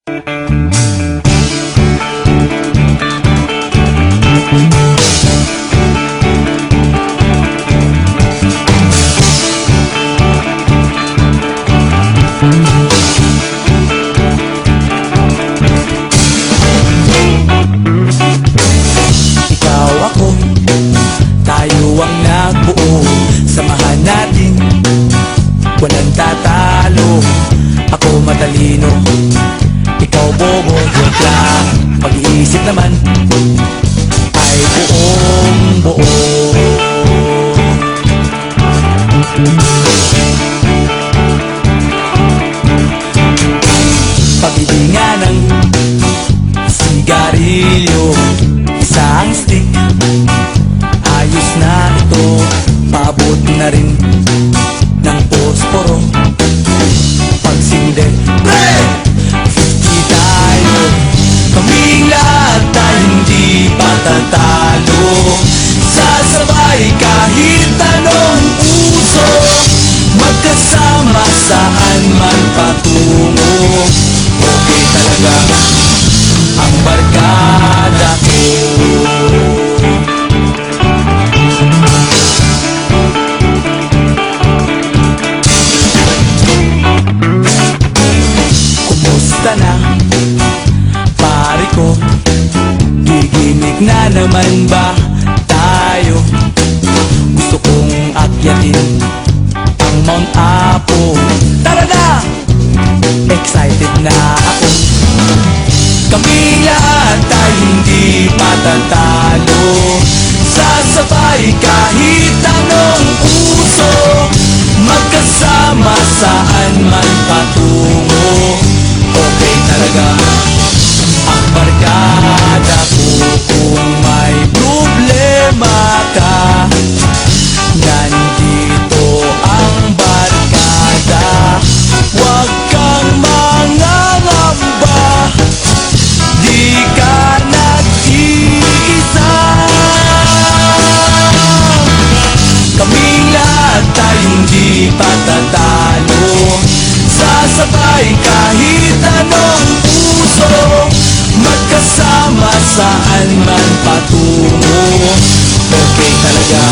Ikaw ako, tayo ang nagbuo. Samahan natin, walang tatalo. Ako matalino, ikaw bobo. Joke lang, pag-iisip naman ay buong buo. Pabili nga ng sigarilyo, isang stick, ayos na ito. Paabot na rin ng posporo. Pagsinde, pre! 50 tayo, kaming lahat ay hindi patatalo. Sasabay kahit anong uso, magkasama saan man patungo. Okay talaga ang barkada ko. Kumusta na, pare ko? Giginig na naman ba tayo? Gusto kong akyatin ang Mount Apo. Tara na! Excited na ako. Kami lahat ay hindi patatalo. Sasabay kahit anong uso, magkasama saan man patungo. Okay talaga ang barkada ko. Kung may problema ka, nandito ang barkada. Huwag kang mangangamba, di ka nag-iisa. Kaming lahat ay hindi patatalo. Sasabay kahit anong puso, magkasama saan man patungo. Okay talaga